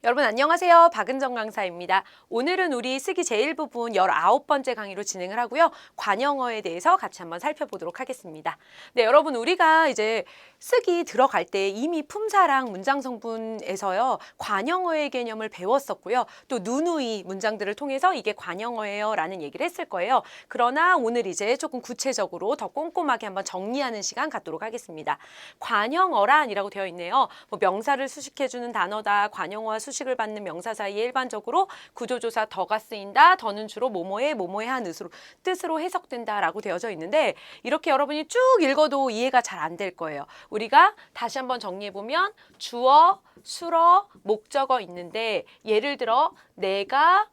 여러분 안녕하세요. 박은정 강사입니다. 오늘은 우리 쓰기 제일 부분 19번째 강의로 진행을 하고요. 관형어에 대해서 같이 한번 살펴보도록 하겠습니다. 네, 여러분 우리가 이제 쓰기 들어갈 때 이미 품사랑 문장 성분에서요. 관형어의 개념을 배웠었고요. 또 누누이 문장들을 통해서 이게 관형어예요 라는 얘기를 했을 거예요. 그러나 오늘 이제 조금 구체적으로 더 꼼꼼하게 한번 정리하는 시간 갖도록 하겠습니다. 관형어란이라고 되어 있네요. 뭐 명사를 수식해주는 단어다. 관형어와 수식을 받는 명사 사이에 일반적으로 구조조사 더가 쓰인다. 더는 주로 뭐뭐에 한 뜻으로 해석된다라고 되어져 있는데 이렇게 여러분이 쭉 읽어도 이해가 잘 안 될 거예요. 우리가 다시 한번 정리해보면 주어, 수어, 목적어 있는데 예를 들어 내가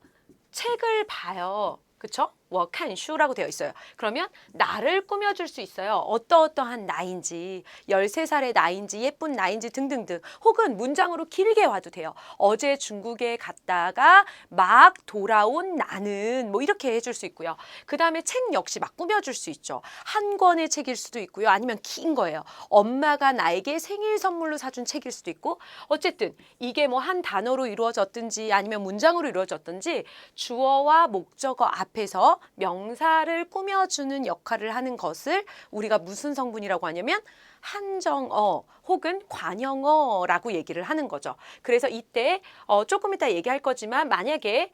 책을 봐요. 그쵸? 我看书라고 되어 있어요. 그러면 나를 꾸며줄 수 있어요. 어떠어떠한 나인지, 13살의 나인지, 예쁜 나인지 등등등. 혹은 문장으로 길게 와도 돼요. 어제 중국에 갔다가 막 돌아온 나는 뭐 이렇게 해줄 수 있고요. 그 다음에 책 역시 막 꾸며줄 수 있죠. 한 권의 책일 수도 있고요. 아니면 긴 거예요. 엄마가 나에게 생일 선물로 사준 책일 수도 있고 어쨌든 이게 뭐 한 단어로 이루어졌든지 아니면 문장으로 이루어졌든지 주어와 목적어 앞에서 명사를 꾸며주는 역할을 하는 것을 우리가 무슨 성분이라고 하냐면 한정어 혹은 관형어라고 얘기를 하는 거죠. 그래서 이때 조금 이따 얘기할 거지만 만약에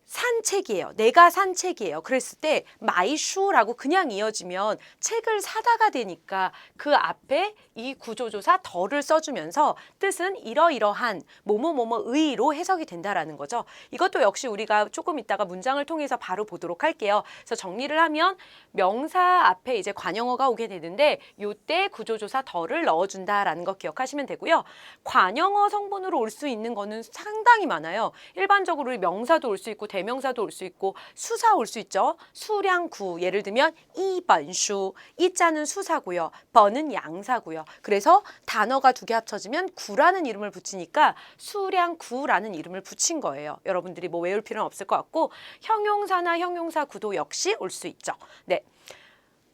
산 책이에요. 내가 산 책이에요. 그랬을 때 마이슈라고 그냥 이어지면 책을 사다가 되니까 그 앞에 이 구조조사 더를 써주면서 뜻은 이러이러한 뭐뭐뭐뭐의로 해석이 된다라는 거죠. 이것도 역시 우리가 조금 이따가 문장을 통해서 바로 보도록 할게요. 그래서 정리를 하면 명사 앞에 이제 관형어가 오게 되는데 이때 구조조사 더를 넣어준다라는 거 기억하시면 되고요. 관형어 성분으로 올 수 있는 거는 상당히 많아요. 일반적으로 명사도 올 수 있고 대명사도 올 수 있고 수사 올 수 있죠. 수량구 예를 들면 이번수 이자는 수사고요. 번은 양사고요. 그래서 단어가 두 개 합쳐지면 구라는 이름을 붙이니까 수량구라는 이름을 붙인 거예요. 여러분들이 뭐 외울 필요는 없을 것 같고 형용사나 형용사 구도 역시 올 수 있죠. 네.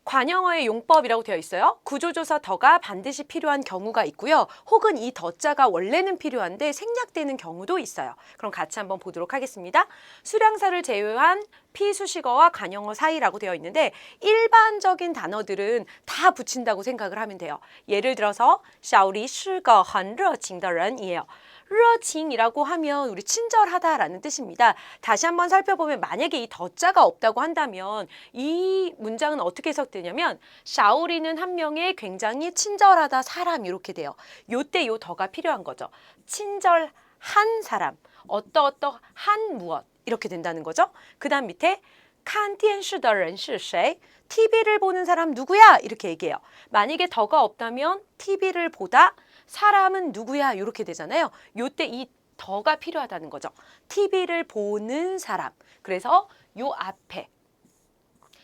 관형어의 용법이라고 되어 있어요. 구조조사 더가 반드시 필요한 경우가 있고요. 혹은 이 더자가 원래는 필요한데 생략되는 경우도 있어요. 그럼 같이 한번 보도록 하겠습니다. 수량사를 제외한 피수식어와 관형어 사이라고 되어 있는데 일반적인 단어들은 다 붙인다고 생각을 하면 돼요. 예를 들어서 小李是个很热情的人이에요. 热情이라고 하면 우리 친절하다라는 뜻입니다. 다시 한번 살펴보면 만약에 이 더자가 없다고 한다면 이 문장은 어떻게 해석되냐면 샤오리는 한 명의 굉장히 친절하다 사람 이렇게 돼요. 요때 요 더가 필요한 거죠. 친절한 사람, 어떠한 무엇 이렇게 된다는 거죠. 그 다음 밑에 看电视的人是谁? TV를 보는 사람 누구야? 이렇게 얘기해요. 만약에 더가 없다면 TV를 보다 사람은 누구야? 이렇게 되잖아요. 요때 이 더가 필요하다는 거죠. TV를 보는 사람. 그래서 요 앞에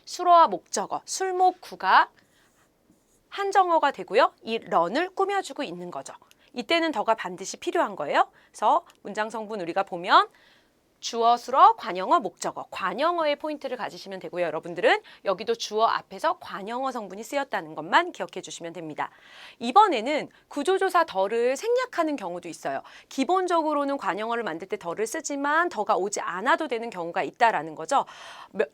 수로와 목적어, 술목구가 한정어가 되고요. 이 런을 꾸며주고 있는 거죠. 이때는 더가 반드시 필요한 거예요. 그래서 문장 성분 우리가 보면 주어, 수어, 관형어, 목적어. 관형어의 포인트를 가지시면 되고요. 여러분들은 여기도 주어 앞에서 관형어 성분이 쓰였다는 것만 기억해 주시면 됩니다. 이번에는 구조조사 더를 생략하는 경우도 있어요. 기본적으로는 관형어를 만들 때 더를 쓰지만 더가 오지 않아도 되는 경우가 있다라는 거죠.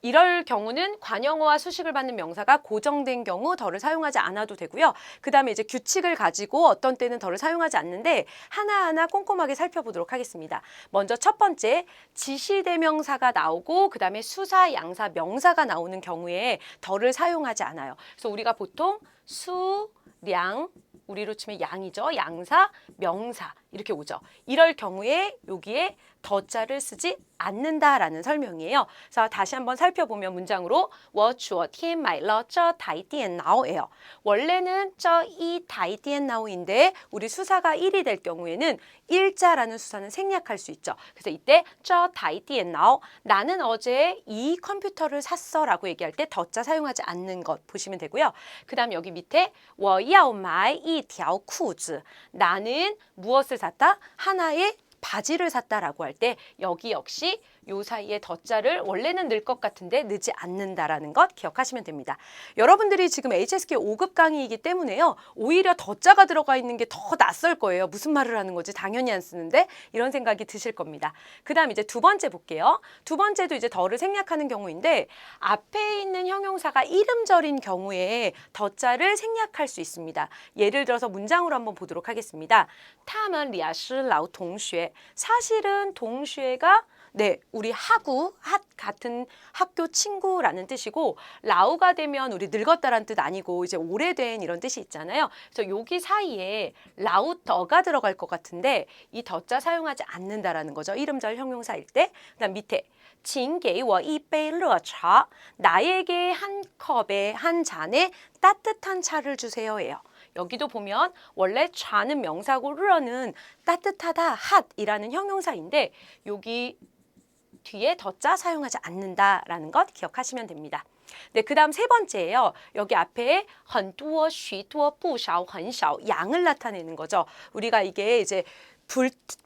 이럴 경우는 관형어와 수식을 받는 명사가 고정된 경우 더를 사용하지 않아도 되고요. 그 다음에 이제 규칙을 가지고 어떤 때는 더를 사용하지 않는데 하나하나 꼼꼼하게 살펴보도록 하겠습니다. 먼저 첫 번째, 지시대명사가 나오고 그 다음에 수사, 양사, 명사가 나오는 경우에 더를 사용하지 않아요. 그래서 우리가 보통 수, 량, 우리로 치면 양이죠. 양사, 명사 이렇게 오죠. 이럴 경우에 여기에 더자를 쓰지 않는다라는 설명이에요. 그래서 다시 한번 살펴보면 문장으로 我昨天买了这台电脑예요. 원래는 这一台电脑인데 우리 수사가 1이 될 경우에는 일자라는 수사는 생략할 수 있죠. 그래서 이때 这台电脑 나는 어제 이 컴퓨터를 샀어 라고 얘기할 때 더자 사용하지 않는 것 보시면 되고요. 그 다음 여기 밑에 我要买一条裤子 나는 무엇을 샀다? 하나의 바지를 샀다라고 할 때 여기 역시 요 사이에 덧자를 원래는 넣을 것 같은데 넣지 않는다라는 것 기억하시면 됩니다. 여러분들이 지금 HSK 5급 강의이기 때문에요. 오히려 덧자가 들어가 있는 게 더 낯설 거예요. 무슨 말을 하는 거지? 당연히 안 쓰는데 이런 생각이 드실 겁니다. 그 다음 이제 두 번째 볼게요. 두 번째도 이제 덜을 생략하는 경우인데 앞에 있는 형용사가 이름절인 경우에 덧자를 생략할 수 있습니다. 예를 들어서 문장으로 한번 보도록 하겠습니다. 他们俩是老同学. 사실은 동쉐가 네, 우리 하구, 같은 학교 친구라는 뜻이고 라우가 되면 우리 늙었다라는 뜻 아니고 이제 오래된 이런 뜻이 있잖아요. 그래서 여기 사이에 라우더가 들어갈 것 같은데 이 더자 사용하지 않는다라는 거죠. 이름절 형용사일 때. 그다음 밑에 请给我一杯热茶. 나에게 한 컵에 한 잔에 따뜻한 차를 주세요예요. 여기도 보면 원래 차는 명사고 르는 따뜻하다, 핫이라는 형용사인데 여기 뒤에 덧자 사용하지 않는다라는 것 기억하시면 됩니다. 네, 그 다음 세 번째예요. 여기 앞에 很多,许多,不少,很少 양을 나타내는 거죠. 우리가 이게 이제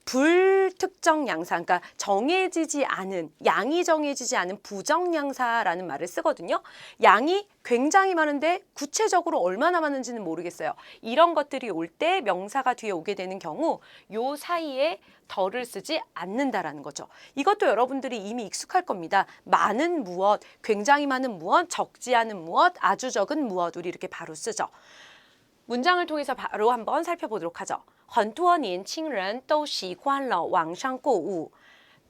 불특정 양사, 그러니까 정해지지 않은, 양이 정해지지 않은 부정양사라는 말을 쓰거든요. 양이 굉장히 많은데 구체적으로 얼마나 많은지는 모르겠어요. 이런 것들이 올 때 명사가 뒤에 오게 되는 경우 요 사이에 덜을 쓰지 않는다라는 거죠. 이것도 여러분들이 이미 익숙할 겁니다. 많은 무엇, 굉장히 많은 무엇, 적지 않은 무엇, 아주 적은 무엇, 우리 이렇게 바로 쓰죠. 문장을 통해서 바로 한번 살펴보도록 하죠. 很多年轻人都喜欢了网上购物.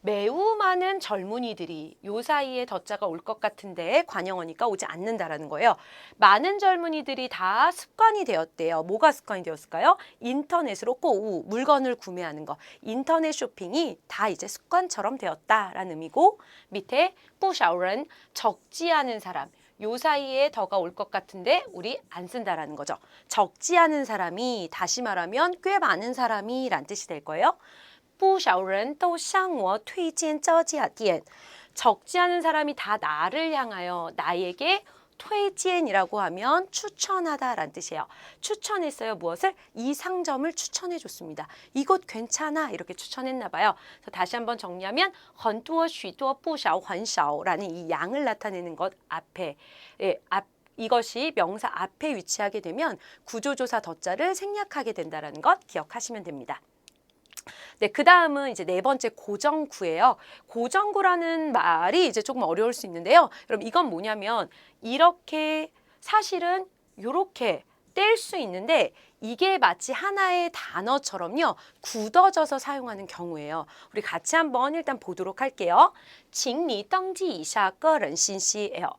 매우 많은 젊은이들이 요 사이에 덧자가 올 것 같은데 관형어니까 오지 않는다라는 거예요. 많은 젊은이들이 다 습관이 되었대요. 뭐가 습관이 되었을까요? 인터넷으로 꼬우, 물건을 구매하는 거. 인터넷 쇼핑이 다 이제 습관처럼 되었다라는 의미고 밑에 不少人 적지 않은 사람. 요 사이에 더가 올 것 같은데 우리 안 쓴다라는 거죠. 적지 않은 사람이 다시 말하면 꽤 많은 사람이 란 뜻이 될 거예요. 不少人都向我推荐这家店. 적지 않은 사람이 다 나를 향하여 나에게 推荐이라고 하면 추천하다라는 뜻이에요. 추천했어요. 무엇을? 이 상점을 추천해 줬습니다. 이곳 괜찮아 이렇게 추천했나 봐요. 그래서 다시 한번 정리하면 很多,许多,不少,很少라는 이 양을 나타내는 것 앞에 이것이 명사 앞에 위치하게 되면 구조조사 덧자를 생략하게 된다는 것 기억하시면 됩니다. 네, 그 다음은 이제 네 번째 고정구예요. 고정구라는 말이 이제 조금 어려울 수 있는데요. 여러분 이건 뭐냐면 이렇게 사실은 이렇게 뗄 수 있는데 이게 마치 하나의 단어처럼요. 굳어져서 사용하는 경우예요. 우리 같이 한번 일단 보도록 할게요. 请你登记一下个人信息예요.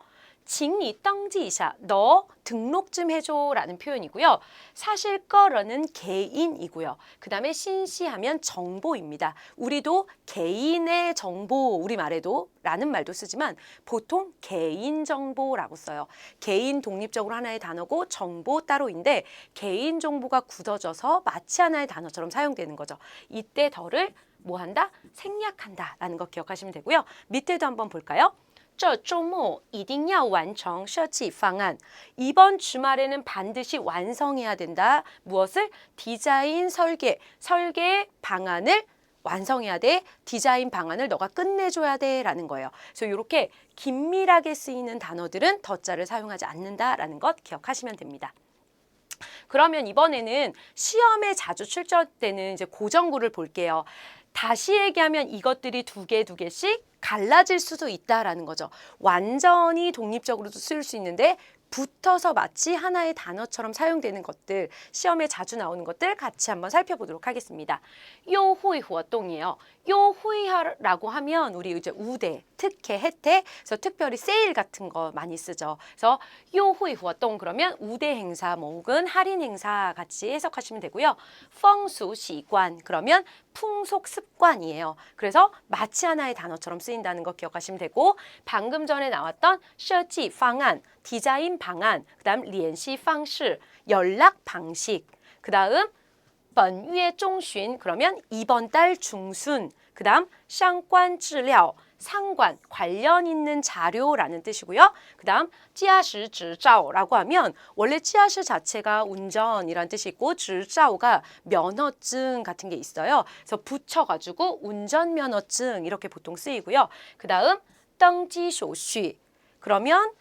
请你登记一下, 너 등록 좀 해줘 라는 표현이고요. 사실 거러는 개인이고요. 그 다음에 신시하면 정보입니다. 우리도 개인의 정보, 우리말에도 라는 말도 쓰지만 보통 개인정보라고 써요. 개인 독립적으로 하나의 단어고 정보 따로인데 개인 정보가 굳어져서 마치 하나의 단어처럼 사용되는 거죠. 이때 덜을 뭐 한다? 생략한다 라는 거 기억하시면 되고요. 밑에도 한번 볼까요? 这周末一定要完成设计方案. 이번 주말에는 반드시 완성해야 된다. 무엇을? 디자인 설계 방안을 완성해야 돼. 디자인 방안을 너가 끝내줘야 돼 라는 거예요. 그래서 이렇게 긴밀하게 쓰이는 단어들은 덧자를 사용하지 않는다라는 것 기억하시면 됩니다. 그러면 이번에는 시험에 자주 출제되는 이제 고정구를 볼게요. 다시 얘기하면 이것들이 두 개씩 갈라질 수도 있다라는 거죠. 완전히 독립적으로도 쓸 수 있는데 붙어서 마치 하나의 단어처럼 사용되는 것들, 시험에 자주 나오는 것들 같이 한번 살펴보도록 하겠습니다. 요후이 활동이에요. 요후이라고 하면 우리 이제 우대, 특혜, 혜택, 그래서 특별히 세일 같은 거 많이 쓰죠. 그래서 요후이 활동 그러면 우대 행사, 뭐 혹은 할인 행사 같이 해석하시면 되고요. 펑수 시관 그러면 풍속 습관이에요. 그래서 마치 하나의 단어처럼 쓰인다는 거 기억하시면 되고 방금 전에 나왔던 设计方案 디자인 방안, 그 다음 联系方式 연락 방식, 그 다음 本月中旬 그러면 이번 달 중순, 그 다음 相关资料 상관, 관련 있는 자료라는 뜻이고요. 그 다음 지하시执照라고 하면 원래 지하시 자체가 운전이란 뜻이 있고 执照가 면허증 같은 게 있어요. 그래서 붙여가지고 운전면허증 이렇게 보통 쓰이고요. 그 다음 登记手续 그러면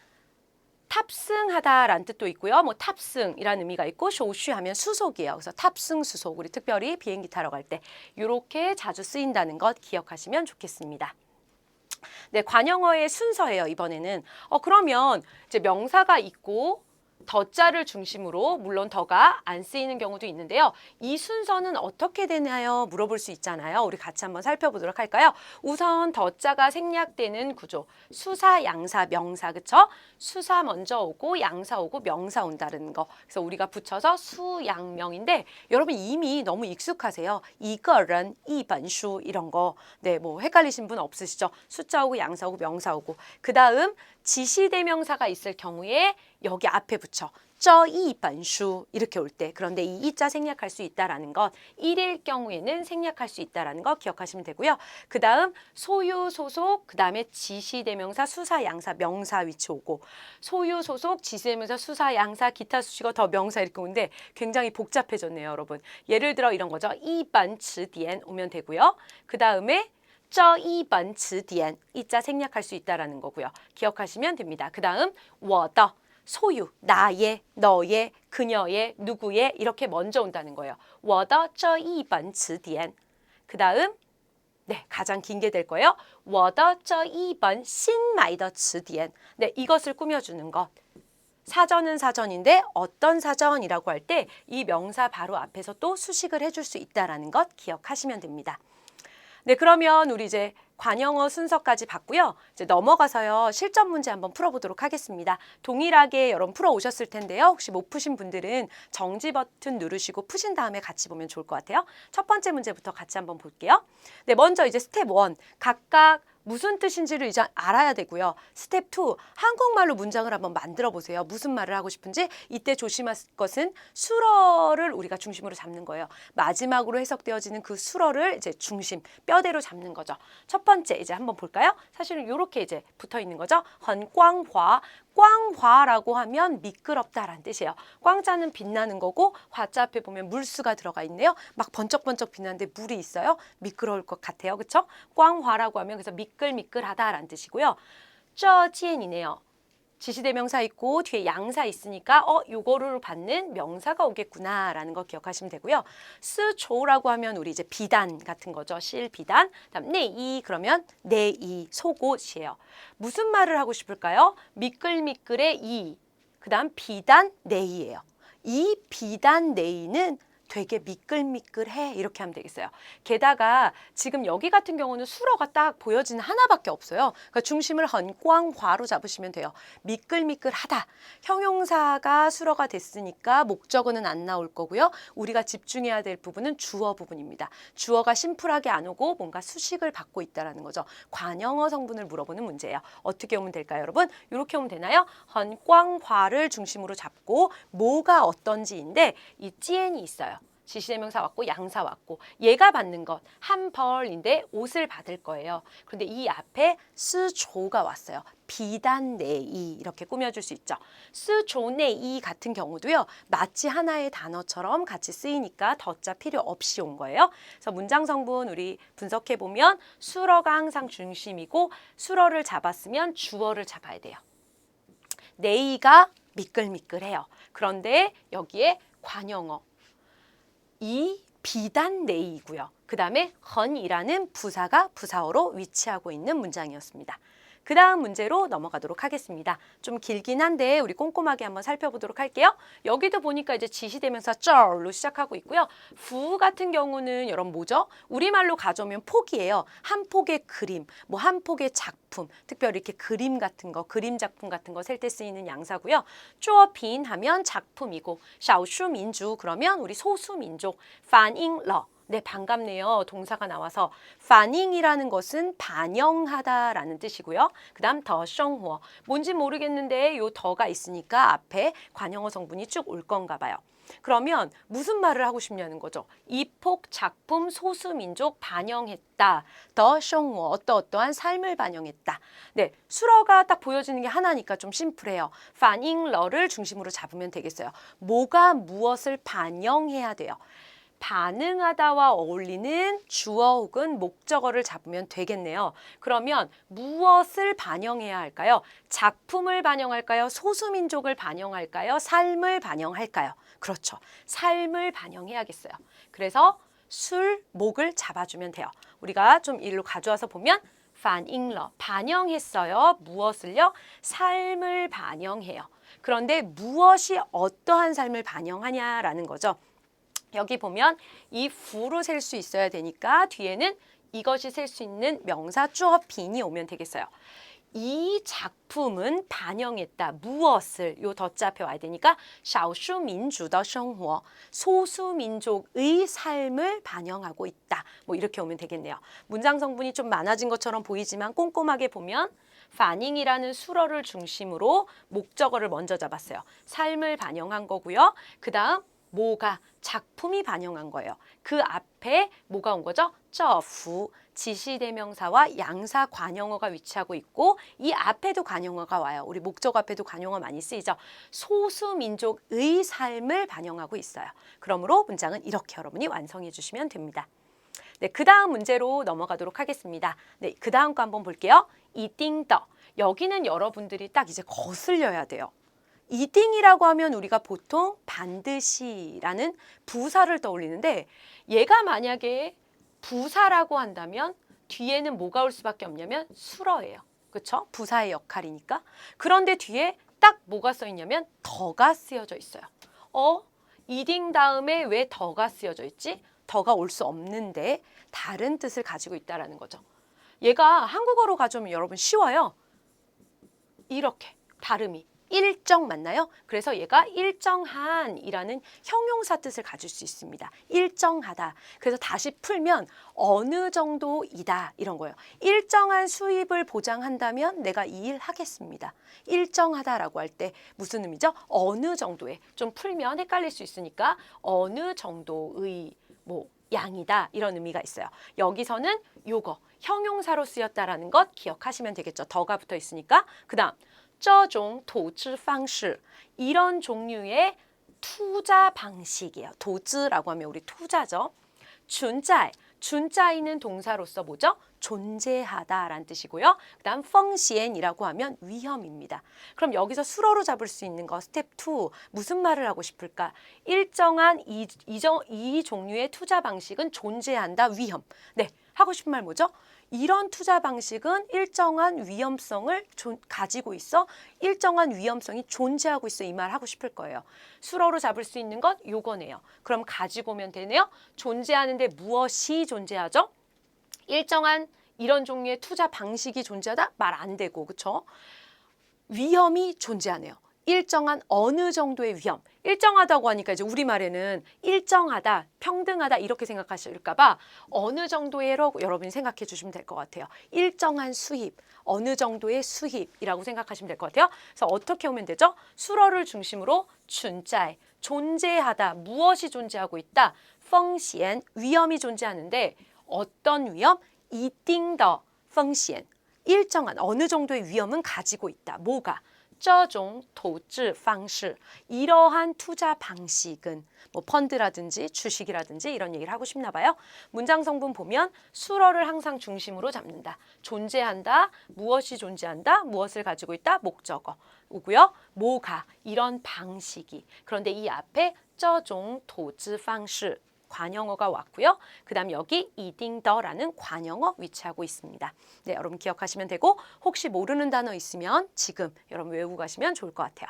탑승하다라는 뜻도 있고요. 뭐 탑승이라는 의미가 있고 쇼슈 하면 수속이에요. 그래서 탑승 수속 우리 특별히 비행기 타러 갈 때 이렇게 자주 쓰인다는 것 기억하시면 좋겠습니다. 네, 관용어의 순서예요. 이번에는 그러면 이제 명사가 있고 더자를 중심으로 물론 더가 안 쓰이는 경우도 있는데요. 이 순서는 어떻게 되나요? 물어볼 수 있잖아요. 우리 같이 한번 살펴보도록 할까요? 우선 더자가 생략되는 구조. 수사, 양사, 명사 그쵸? 수사 먼저 오고 양사 오고 명사 온다는 거. 그래서 우리가 붙여서 수양명인데 여러분 이미 너무 익숙하세요. 이거는 이本书 이런 거. 네, 뭐 헷갈리신 분 없으시죠? 숫자 오고 양사 오고 명사 오고. 그 다음 지시대명사가 있을 경우에 여기 앞에 붙여 这一本书 이렇게 올 때 그런데 이 이자 생략할 수 있다라는 것 1일 경우에는 생략할 수 있다라는 거 기억하시면 되고요. 그 다음 소유 소속 그 다음에 지시대명사 수사 양사 명사 위치 오고 소유 소속 지시대명사 수사 양사 기타 수식어 더 명사 이렇게 오는데 굉장히 복잡해졌네요 여러분. 예를 들어 이런 거죠. 一本词典 오면 되고요. 그 다음에 这一本词典 이자 생략할 수 있다라는 거고요. 기억하시면 됩니다. 그 다음 我的 소유, 나의, 너의, 그녀의, 누구의 이렇게 먼저 온다는 거예요. 我的这一本词典 그 다음 네, 가장 긴 게 될 거예요. 我的这一本新买的词典 네, 이것을 꾸며주는 것. 사전은 사전인데 어떤 사전이라고 할 때 이 명사 바로 앞에서 또 수식을 해줄 수 있다라는 것 기억하시면 됩니다. 네, 그러면 우리 이제 관용어 순서까지 봤고요. 이제 넘어가서요. 실전 문제 한번 풀어보도록 하겠습니다. 동일하게 여러분 풀어오셨을 텐데요. 혹시 못 푸신 분들은 정지 버튼 누르시고 푸신 다음에 같이 보면 좋을 것 같아요. 첫 번째 문제부터 같이 한번 볼게요. 네, 먼저 이제 스텝 1 각각 무슨 뜻인지를 이제 알아야 되고요. 스텝 2 한국말로 문장을 한번 만들어 보세요. 무슨 말을 하고 싶은지 이때 조심할 것은 수러를 우리가 중심으로 잡는 거예요. 마지막으로 해석되어지는 그 수러를 이제 중심, 뼈대로 잡는 거죠. 첫 번째 이제 한번 볼까요? 사실은 이렇게 이제 붙어 있는 거죠. 很光滑 꽝화라고 하면 미끄럽다라는 뜻이에요. 꽝자는 빛나는 거고 화자 앞에 보면 물수가 들어가 있네요. 막 번쩍번쩍 빛나는데 물이 있어요. 미끄러울 것 같아요. 그렇죠? 꽝화라고 하면 그래서 미끌미끌하다라는 뜻이고요. 쩌지엔이네요. 지시대명사 있고 뒤에 양사 있으니까 요거를 받는 명사가 오겠구나라는 거 기억하시면 되고요. 스조라고 하면 우리 이제 비단 같은 거죠. 실비단. 다음 네이 그러면 네이 속옷이에요. 무슨 말을 하고 싶을까요? 미끌미끌의 이. 그다음 비단 네이예요. 이 비단 네이는 되게 미끌미끌해 이렇게 하면 되겠어요. 게다가 지금 여기 같은 경우는 수러가 딱 보여지는 하나밖에 없어요. 그러니까 중심을 헌꽝화로 잡으시면 돼요. 미끌미끌하다. 형용사가 수러가 됐으니까 목적어는 안 나올 거고요. 우리가 집중해야 될 부분은 주어 부분입니다. 주어가 심플하게 안 오고 뭔가 수식을 받고 있다는 거죠. 관용어 성분을 물어보는 문제예요. 어떻게 오면 될까요, 여러분? 이렇게 오면 되나요? 헌꽝화를 중심으로 잡고 뭐가 어떤지인데 이 찌엔이 있어요. 지시대명사 왔고 양사 왔고 얘가 받는 것 한 벌인데 옷을 받을 거예요. 그런데 이 앞에 스조가 왔어요. 비단네이 이렇게 꾸며줄 수 있죠. 스조네이 같은 경우도요. 마치 하나의 단어처럼 같이 쓰이니까 더자 필요 없이 온 거예요. 그래서 문장 성분 우리 분석해 보면 수러가 항상 중심이고 수러를 잡았으면 주어를 잡아야 돼요. 네이가 미끌미끌해요. 그런데 여기에 관용어 이 비단 네이고요. 그 다음에 헌이라는 부사가 부사어로 위치하고 있는 문장이었습니다. 그 다음 문제로 넘어가도록 하겠습니다. 좀 길긴 한데 우리 꼼꼼하게 한번 살펴보도록 할게요. 여기도 보니까 이제 지시대명사 쩔로 시작하고 있고요. 부 같은 경우는 여러분 뭐죠? 우리말로 가져오면 폭이에요. 한 폭의 그림, 뭐 한 폭의 작품, 특별히 이렇게 그림 같은 거, 그림 작품 같은 거 셀 때 쓰이는 양사고요. 쪼빈 하면 작품이고, 샤오슈민주 그러면 우리 소수민족, 판잉러 네, 반갑네요. 동사가 나와서 반잉이라는 것은 반영하다라는 뜻이고요. 그 다음 더生活. 뭔지 모르겠는데 요 더가 있으니까 앞에 관용어 성분이 쭉 올 건가 봐요. 그러면 무슨 말을 하고 싶냐는 거죠. 이폭 작품 소수민족 반영했다. 더生活. 어떠어떠한 삶을 반영했다. 네, 수러가 딱 보여지는 게 하나니까 좀 심플해요. 반잉러를 중심으로 잡으면 되겠어요. 뭐가 무엇을 반영해야 돼요. 반응하다와 어울리는 주어 혹은 목적어를 잡으면 되겠네요. 그러면 무엇을 반영해야 할까요? 작품을 반영할까요? 소수민족을 반영할까요? 삶을 반영할까요? 그렇죠. 삶을 반영해야겠어요. 그래서 술, 목을 잡아주면 돼요. 우리가 좀 일로 가져와서 보면 반잉러, 반영했어요. 무엇을요? 삶을 반영해요. 그런데 무엇이 어떠한 삶을 반영하냐라는 거죠. 여기 보면 이 fu로 셀 수 있어야 되니까 뒤에는 이것이 셀 수 있는 명사 쭈어빈이 오면 되겠어요. 이 작품은 반영했다. 무엇을? 요 더자 앞에 와야 되니까 少数民族的生活, 소수민족의 삶을 반영하고 있다. 뭐 이렇게 오면 되겠네요. 문장 성분이 좀 많아진 것처럼 보이지만 꼼꼼하게 보면 반잉이라는 수러를 중심으로 목적어를 먼저 잡았어요. 삶을 반영한 거고요. 그 다음 뭐가 작품이 반영한 거예요. 그 앞에 뭐가 온 거죠? 这幅 지시대명사와 양사 관용어가 위치하고 있고 이 앞에도 관용어가 와요. 우리 목적 앞에도 관용어 많이 쓰이죠. 소수민족의 삶을 반영하고 있어요. 그러므로 문장은 이렇게 여러분이 완성해 주시면 됩니다. 네, 그 다음 문제로 넘어가도록 하겠습니다. 네, 그 다음 거 한번 볼게요. 이띵더. 여기는 여러분들이 딱 이제 거슬려야 돼요. 이띵이라고 하면 우리가 보통 반드시라는 부사를 떠올리는데 얘가 만약에 부사라고 한다면 뒤에는 뭐가 올 수밖에 없냐면 수러예요. 그렇죠? 부사의 역할이니까. 그런데 뒤에 딱 뭐가 써 있냐면 더가 쓰여져 있어요. 이띵 다음에 왜 더가 쓰여져 있지? 더가 올 수 없는데 다른 뜻을 가지고 있다는 거죠. 얘가 한국어로 가져오면 여러분 쉬워요. 이렇게 발음이. 일정 맞나요? 그래서 얘가 일정한이라는 형용사 뜻을 가질 수 있습니다. 일정하다. 그래서 다시 풀면 어느 정도이다 이런 거예요. 일정한 수입을 보장한다면 내가 이 일 하겠습니다. 일정하다라고 할 때 무슨 의미죠? 어느 정도의. 좀 풀면 헷갈릴 수 있으니까 어느 정도의 뭐 양이다 이런 의미가 있어요. 여기서는 요거 형용사로 쓰였다라는 것 기억하시면 되겠죠. 더가 붙어 있으니까. 그 다음 这种投资方式 이런 종류의 투자 방식이에요. 도즈라고 하면 우리 투자죠. 준자이, 준자이는 동사로서 뭐죠? 존재하다라는 뜻이고요. 그 다음 펑시엔이라고 하면 위험입니다. 그럼 여기서 수로로 잡을 수 있는 거 스텝 2 무슨 말을 하고 싶을까? 일정한 이 종류의 투자 방식은 존재한다. 위험. 네, 하고 싶은 말 뭐죠? 이런 투자 방식은 일정한 위험성을 가지고 있어. 일정한 위험성이 존재하고 있어. 이 말 하고 싶을 거예요. 수로로 잡을 수 있는 건 요거네요. 그럼 가지고 오면 되네요. 존재하는데 무엇이 존재하죠? 일정한 이런 종류의 투자 방식이 존재하다? 말 안 되고, 그렇죠? 위험이 존재하네요. 일정한 어느 정도의 위험. 일정하다고 하니까 이제 우리말에는 일정하다, 평등하다 이렇게 생각하실까 봐 어느 정도의로 여러분이 생각해 주시면 될 것 같아요. 일정한 수입, 어느 정도의 수입이라고 생각하시면 될 것 같아요. 그래서 어떻게 오면 되죠? 수러를 중심으로 준자에 존재하다, 무엇이 존재하고 있다, 펑시엔, 위험이 존재하는데 어떤 위험? 이띵더 펑시엔, 일정한 어느 정도의 위험은 가지고 있다. 뭐가? 这种投资方式 이러한 투자 방식은 뭐 펀드라든지 주식이라든지 이런 얘기를 하고 싶나 봐요. 문장 성분 보면 수러를 항상 중심으로 잡는다. 존재한다. 무엇이 존재한다. 무엇을 가지고 있다. 목적어 오고요. 뭐가 이런 방식이. 그런데 이 앞에 这种投资方式 관용어가 왔고요. 그 다음 여기 이딩더라는 관용어 위치하고 있습니다. 네, 여러분 기억하시면 되고 혹시 모르는 단어 있으면 지금 여러분 외우고 가시면 좋을 것 같아요.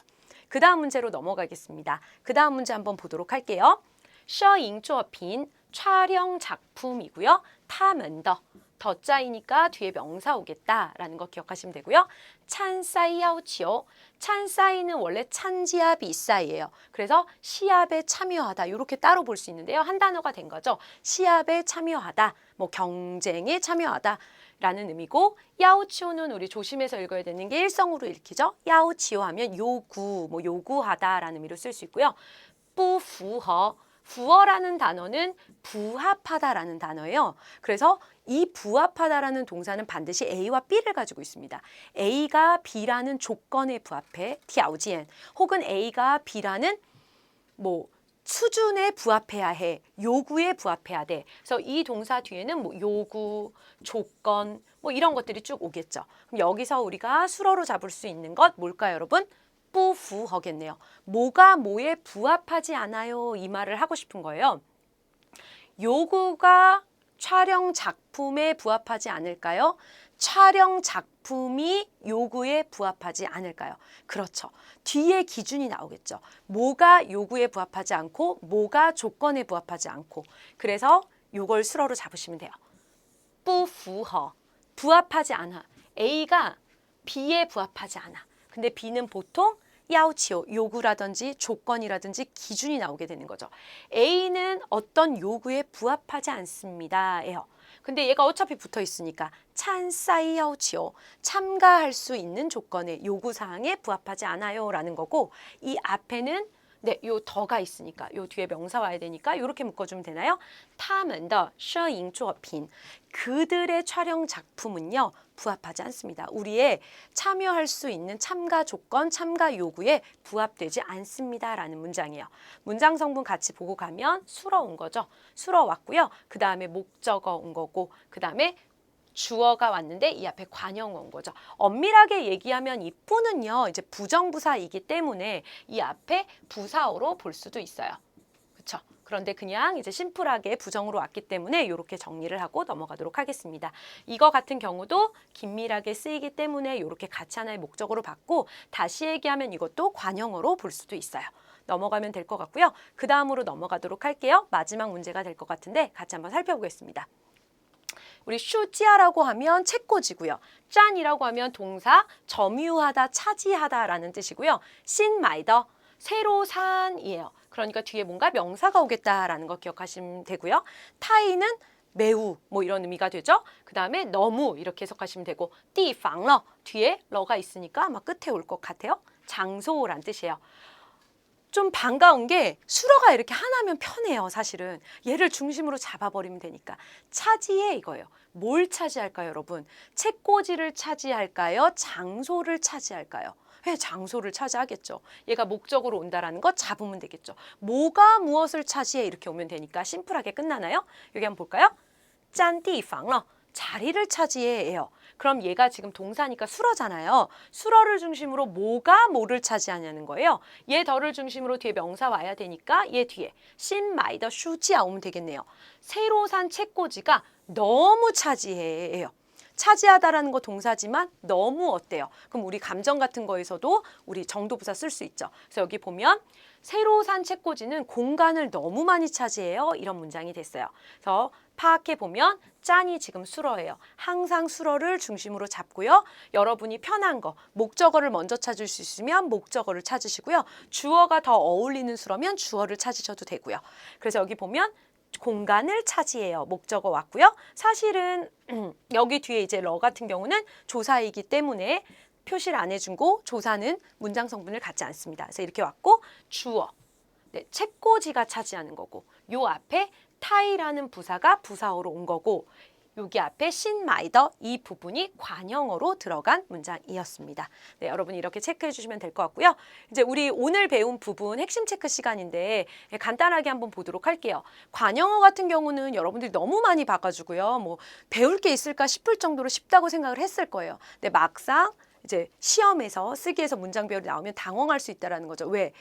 그 다음 문제로 넘어가겠습니다. 그 다음 문제 한번 보도록 할게요. 摄影作品 촬영 작품이고요. 他们的더 짜이니까 뒤에 명사 오겠다라는 거 기억하시면 되고요. 찬사이 야오치오. 찬사이는 원래 찬지야 비싸이예요. 그래서 시합에 참여하다 이렇게 따로 볼 수 있는데요. 한 단어가 된 거죠. 시합에 참여하다, 뭐 경쟁에 참여하다 라는 의미고, 야오치오는 우리 조심해서 읽어야 되는 게 일성으로 읽히죠. 야오치오 하면 요구, 뭐 요구하다라는 의미로 쓸 수 있고요. 뿌부허, 부어라는 단어는 부합하다라는 단어예요. 그래서 이 부합하다라는 동사는 반드시 A와 B를 가지고 있습니다. A가 B라는 조건에 부합해, 티아우지엔, 혹은 A가 B라는 뭐 수준에 부합해야 해, 요구에 부합해야 돼. 그래서 이 동사 뒤에는 뭐 요구, 조건, 뭐 이런 것들이 쭉 오겠죠. 그럼 여기서 우리가 수로로 잡을 수 있는 것 뭘까요, 여러분? 뿌부허겠네요. 뭐가 뭐에 부합하지 않아요, 이 말을 하고 싶은 거예요. 요구가 촬영 작품에 부합하지 않을까요? 촬영 작품이 요구에 부합하지 않을까요? 그렇죠. 뒤에 기준이 나오겠죠. 뭐가 요구에 부합하지 않고 뭐가 조건에 부합하지 않고. 그래서 요걸 수로로 잡으시면 돼요. 뿌부허, 부합하지 않아. A가 B에 부합하지 않아. 근데 B는 보통 야오치오, 요구라든지 조건이라든지 기준이 나오게 되는 거죠. A는 어떤 요구에 부합하지 않습니다. 예요. 근데 얘가 어차피 붙어 있으니까 찬사이 야오치오, 참가할 수 있는 조건의 요구사항에 부합하지 않아요 라는 거고, 이 앞에는 네, 요 더가 있으니까 요 뒤에 명사 와야 되니까 이렇게 묶어주면 되나요? 他们的摄影作品, 그들의 촬영 작품은요 부합하지 않습니다. 우리의 참여할 수 있는 참가 조건, 참가 요구에 부합되지 않습니다 라는 문장이에요. 문장 성분 같이 보고 가면 수러 온 거죠. 수러 왔고요. 그 다음에 목적어 온 거고, 그 다음에 주어가 왔는데 이 앞에 관형 온 거죠. 엄밀하게 얘기하면 이 뿌는요 이제 부정부사이기 때문에 이 앞에 부사어로 볼 수도 있어요. 그렇죠? 그런데 그냥 이제 심플하게 부정으로 왔기 때문에 이렇게 정리를 하고 넘어가도록 하겠습니다. 이거 같은 경우도 긴밀하게 쓰이기 때문에 이렇게 같이 하나의 목적어로 받고, 다시 얘기하면 이것도 관형어로 볼 수도 있어요. 넘어가면 될 것 같고요. 그 다음으로 넘어가도록 할게요. 마지막 문제가 될 것 같은데 같이 한번 살펴보겠습니다. 우리 슈지아라고 하면 채꽂이고요. 짠이라고 하면 동사, 점유하다, 차지하다라는 뜻이고요. 신마이더, 새로 산이에요. 그러니까 뒤에 뭔가 명사가 오겠다라는 거 기억하시면 되고요. 타이는 매우 뭐 이런 의미가 되죠. 그 다음에 너무 이렇게 해석하시면 되고, 띠방러 뒤에 러가 있으니까 아마 끝에 올 것 같아요. 장소란 뜻이에요. 좀 반가운 게 수러가 이렇게 하나면 편해요. 사실은 얘를 중심으로 잡아버리면 되니까. 차지해 이거예요. 뭘 차지할까요, 여러분? 채꽂이를 차지할까요? 장소를 차지할까요? 왜 장소를 차지하겠죠. 얘가 목적으로 온다라는 거 잡으면 되겠죠. 뭐가 무엇을 차지해 이렇게 오면 되니까 심플하게 끝나나요? 여기 한번 볼까요? 짠띠방러, 자리를 차지해예요. 그럼 얘가 지금 동사니까 수러잖아요. 수러를 중심으로 뭐가 뭐를 차지하냐는 거예요. 얘 더를 중심으로 뒤에 명사 와야 되니까 얘 뒤에 신마이더 슈지아 오면 되겠네요. 새로 산 채꽂이가 너무 차지해예요. 차지하다라는 거 동사지만 너무 어때요? 그럼 우리 감정 같은 거에서도 우리 정도부사 쓸 수 있죠. 그래서 여기 보면 새로 산 채꽂이는 공간을 너무 많이 차지해요. 이런 문장이 됐어요. 그래서 파악해 보면 짠이 지금 수러예요. 항상 수러를 중심으로 잡고요. 여러분이 편한 거, 목적어를 먼저 찾을 수 있으면 목적어를 찾으시고요. 주어가 더 어울리는 수러면 주어를 찾으셔도 되고요. 그래서 여기 보면 공간을 차지해요. 목적어 왔고요. 사실은 여기 뒤에 이제 러 같은 경우는 조사이기 때문에 표시를 안 해주고 조사는 문장 성분을 갖지 않습니다. 그래서 이렇게 왔고, 주어, 네, 채꽂이가 차지하는 거고, 요 앞에 타이라는 부사가 부사어로 온 거고, 여기 앞에 신마이더 이 부분이 관형어로 들어간 문장이었습니다. 네, 여러분 이렇게 체크해 주시면 될 것 같고요. 이제 우리 오늘 배운 부분 핵심 체크 시간인데 간단하게 한번 보도록 할게요. 관형어 같은 경우는 여러분들이 너무 많이 봐가지고요. 뭐 배울 게 있을까 싶을 정도로 쉽다고 생각을 했을 거예요. 근데 막상 이제 시험에서 쓰기에서 문장 배열이 나오면 당황할 수 있다는 거죠. 왜?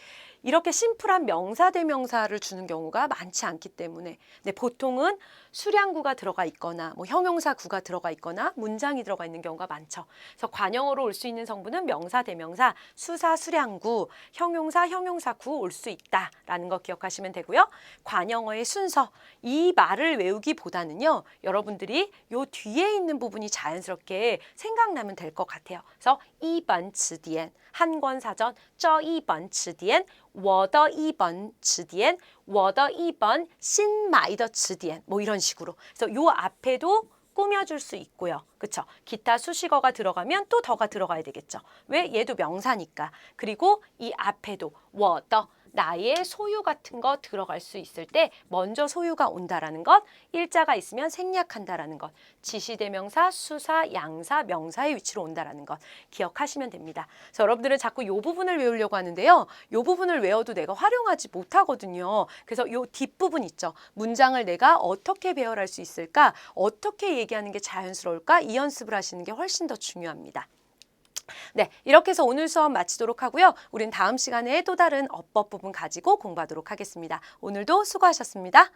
이렇게 심플한 명사 대명사를 주는 경우가 많지 않기 때문에 네, 보통은 수량구가 들어가 있거나 뭐 형용사구가 들어가 있거나 문장이 들어가 있는 경우가 많죠. 그래서 관형어로 올 수 있는 성분은 명사 대명사, 수사 수량구, 형용사 형용사구 올 수 있다라는 거 기억하시면 되고요. 관형어의 순서, 이 말을 외우기보다는요. 여러분들이 요 뒤에 있는 부분이 자연스럽게 생각나면 될 것 같아요. 그래서 2번 词典 한 권 사전 这一本词典我的一本词典我的一本新买的词典 뭐 이런 식으로. 그래서 요 앞에도 꾸며줄 수 있고요. 그렇죠? 기타 수식어가 들어가면 또 더가 들어가야 되겠죠. 왜? 얘도 명사니까. 그리고 이 앞에도 我的 나의 소유 같은 거 들어갈 수 있을 때 먼저 소유가 온다라는 것, 일자가 있으면 생략한다라는 것, 지시대명사, 수사, 양사, 명사의 위치로 온다라는 것 기억하시면 됩니다. 그래서 여러분들은 자꾸 이 부분을 외우려고 하는데요. 이 부분을 외워도 내가 활용하지 못하거든요. 그래서 이 뒷부분 있죠. 문장을 내가 어떻게 배열할 수 있을까? 어떻게 얘기하는 게 자연스러울까? 이 연습을 하시는 게 훨씬 더 중요합니다. 네, 이렇게 해서 오늘 수업 마치도록 하고요. 우린 다음 시간에 또 다른 어법 부분 가지고 공부하도록 하겠습니다. 오늘도 수고하셨습니다.